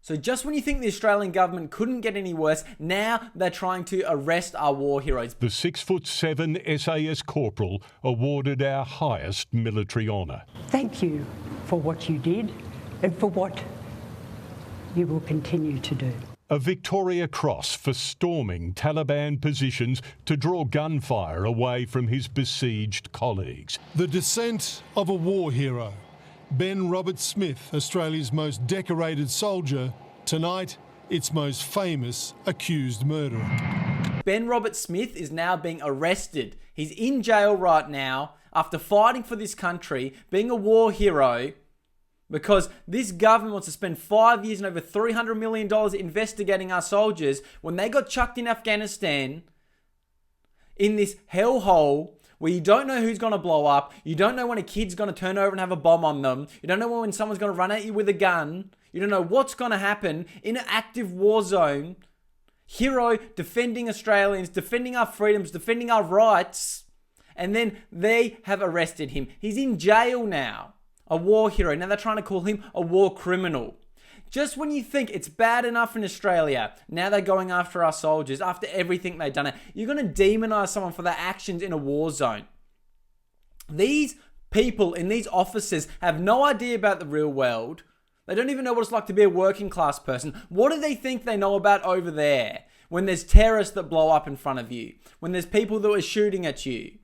So just when you think the Australian government couldn't get any worse, now they're trying to arrest our war heroes. The 6'7" SAS corporal awarded our highest military honour. Thank you for what you did and for what you will continue to do. A Victoria Cross for storming Taliban positions to draw gunfire away from his besieged colleagues. The descent of a war hero. Ben Roberts-Smith, Australia's most decorated soldier, tonight its most famous accused murderer. Ben Roberts-Smith is now being arrested. He's in jail right now after fighting for this country, being a war hero, because this government wants to spend 5 years and over $300 million investigating our soldiers when they got chucked in Afghanistan in this hellhole where you don't know who's going to blow up. You don't know when a kid's going to turn over and have a bomb on them. You don't know when someone's going to run at you with a gun. You don't know what's going to happen in an active war zone. Hero defending Australians, defending our freedoms, defending our rights. And then they have arrested him. He's in jail now. A war hero. Now they're trying to call him a war criminal. Just when you think it's bad enough in Australia, now they're going after our soldiers, after everything they've done. You're going to demonize someone for their actions in a war zone. These people in these offices have no idea about the real world. They don't even know what it's like to be a working class person. What do they think they know about over there when there's terrorists that blow up in front of you? When there's people that are shooting at you?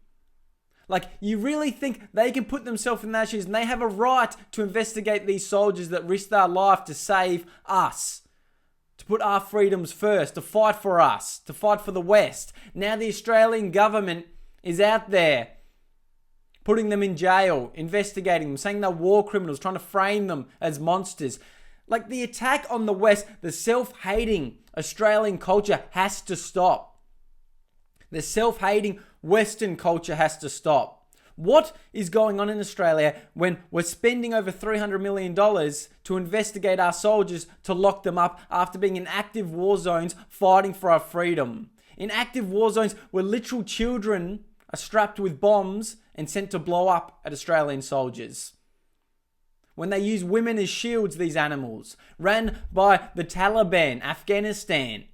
Like, you really think they can put themselves in their shoes and they have a right to investigate these soldiers that risk their life to save us, to put our freedoms first, to fight for us, to fight for the West. Now the Australian government is out there putting them in jail, investigating them, saying they're war criminals, trying to frame them as monsters. Like, the attack on the West, the self-hating Australian culture has to stop. The self-hating Western culture has to stop. What is going on in Australia when we're spending over $300 million to investigate our soldiers to lock them up after being in active war zones fighting for our freedom? In active war zones where literal children are strapped with bombs and sent to blow up at Australian soldiers. When they use women as shields, these animals, ran by the Taliban, Afghanistan.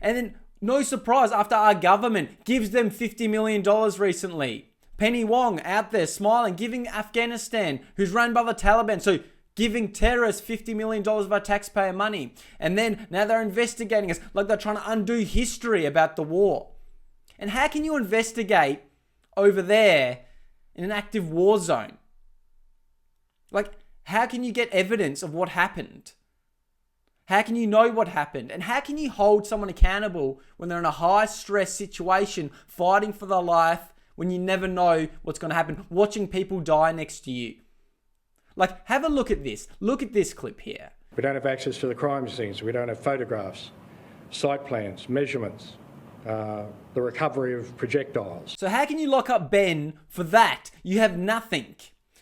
And then, no surprise, after our government gives them $50 million recently. Penny Wong out there smiling, giving Afghanistan, who's run by the Taliban, so giving terrorists $50 million of our taxpayer money. And then now they're investigating us like they're trying to undo history about the war. And how can you investigate over there in an active war zone? Like, how can you get evidence of what happened? How can you know what happened? And how can you hold someone accountable when they're in a high-stress situation, fighting for their life, when you never know what's going to happen, watching people die next to you? Like, have a look at this. Look at this clip here. We don't have access to the crime scenes. We don't have photographs, site plans, measurements, the recovery of projectiles. So how can you lock up Ben for that? You have nothing.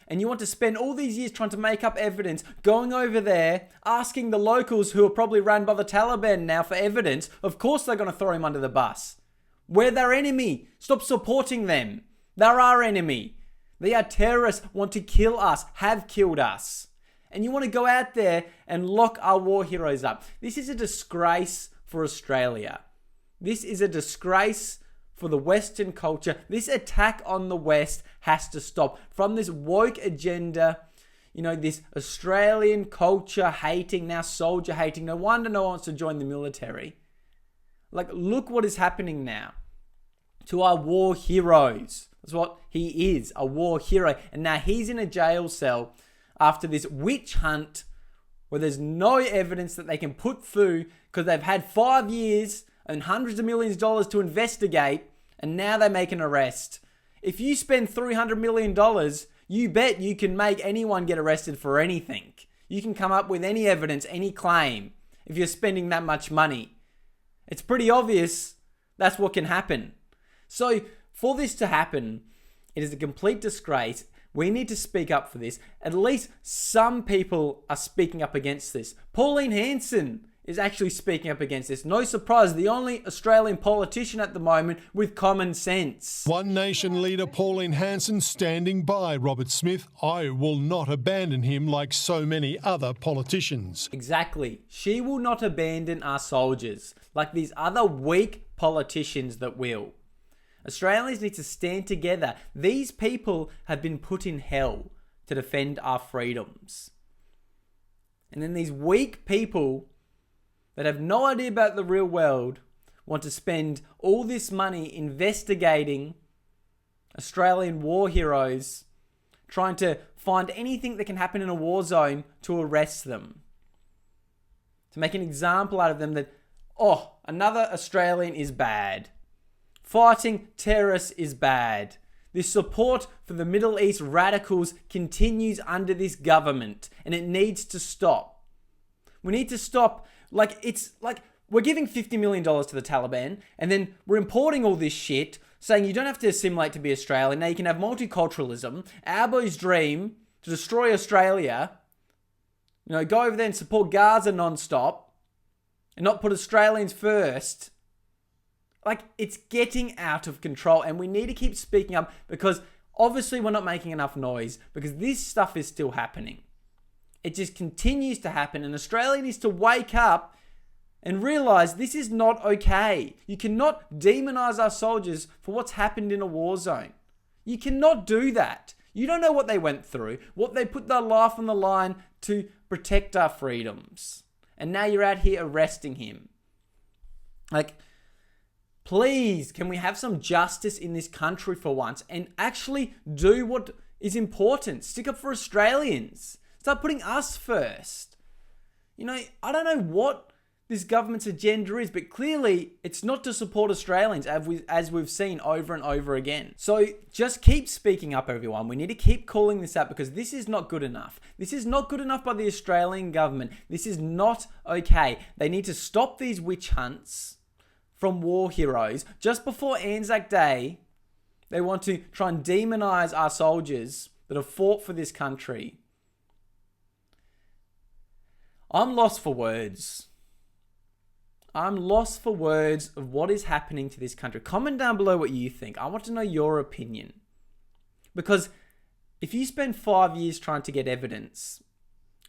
And you want to spend all these years trying to make up evidence, going over there, asking the locals who are probably run by the Taliban now for evidence. Of course they're going to throw him under the bus. We're their enemy. Stop supporting them. They're our enemy. They are terrorists, want to kill us, have killed us. And you want to go out there and lock our war heroes up. This is a disgrace for Australia. This is a disgrace for the Western culture. This attack on the West has to stop. From this woke agenda, you know, this Australian culture hating, now soldier hating. No wonder no one wants to join the military. Like, look what is happening now to our war heroes. That's what he is, a war hero. And now he's in a jail cell after this witch hunt where there's no evidence that they can put through because they've had 5 years and hundreds of millions of dollars to investigate, and now they make an arrest. If you spend $300 million, you bet you can make anyone get arrested for anything. You can come up with any evidence, any claim, if you're spending that much money. It's pretty obvious that's what can happen. So, for this to happen, it is a complete disgrace. We need to speak up for this. At least some people are speaking up against this. Pauline Hanson is actually speaking up against this. No surprise, the only Australian politician at the moment with common sense. One Nation leader Pauline Hanson standing by Robert Smith. I will not abandon him like so many other politicians. Exactly. She will not abandon our soldiers like these other weak politicians that will. Australians need to stand together. These people have been put in hell to defend our freedoms. And then these weak people that have no idea about the real world want to spend all this money investigating Australian war heroes, trying to find anything that can happen in a war zone to arrest them. To make an example out of them that, oh, another Australian is bad. Fighting terrorists is bad. This support for the Middle East radicals continues under this government, and it needs to stop. We need to stop. It's like we're giving $50 million to the Taliban, and then we're importing all this shit, saying you don't have to assimilate to be Australian. Now you can have multiculturalism. Albo's dream to destroy Australia, go over there and support Gaza non-stop, and not put Australians first. It's getting out of control, and we need to keep speaking up because obviously we're not making enough noise because this stuff is still happening. It just continues to happen, and Australia needs to wake up and realize this is not okay. You cannot demonize our soldiers for what's happened in a war zone. You cannot do that. You don't know what they went through, what they put their life on the line to protect our freedoms. And now you're out here arresting him. Please, can we have some justice in this country for once and actually do what is important? Stick up for Australians. Start putting us first. I don't know what this government's agenda is, but clearly it's not to support Australians as we've seen over and over again. So just keep speaking up, everyone. We need to keep calling this out because this is not good enough. This is not good enough by the Australian government. This is not okay. They need to stop these witch hunts from war heroes. Just before Anzac Day, they want to try and demonize our soldiers that have fought for this country. I'm lost for words. I'm lost for words of what is happening to this country. Comment down below what you think. I want to know your opinion. Because if you spend 5 years trying to get evidence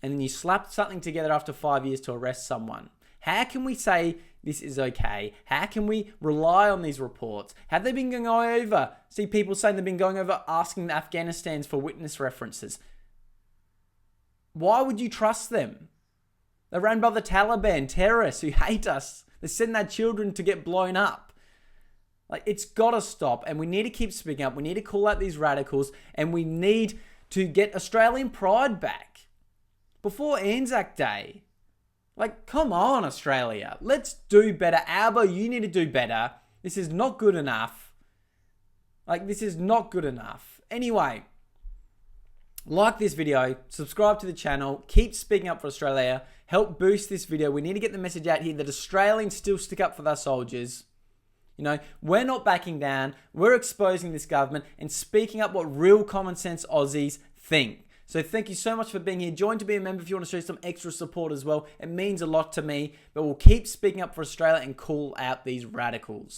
and then you slap something together after 5 years to arrest someone, how can we say this is okay? How can we rely on these reports? Have they been going over? See people saying they've been going over asking the Afghanistans for witness references. Why would you trust them? They're run by the Taliban, terrorists who hate us. They send their children to get blown up. It's got to stop, and we need to keep speaking up. We need to call out these radicals, and we need to get Australian pride back before Anzac Day. Come on, Australia. Let's do better. Albo, you need to do better. This is not good enough. This is not good enough. Anyway, like this video, subscribe to the channel, keep speaking up for Australia, help boost this video. We need to get the message out here that Australians still stick up for their soldiers. We're not backing down. We're exposing this government and speaking up what real common sense Aussies think. So thank you so much for being here. Join to be a member if you want to show some extra support as well. It means a lot to me, but we'll keep speaking up for Australia and call out these radicals.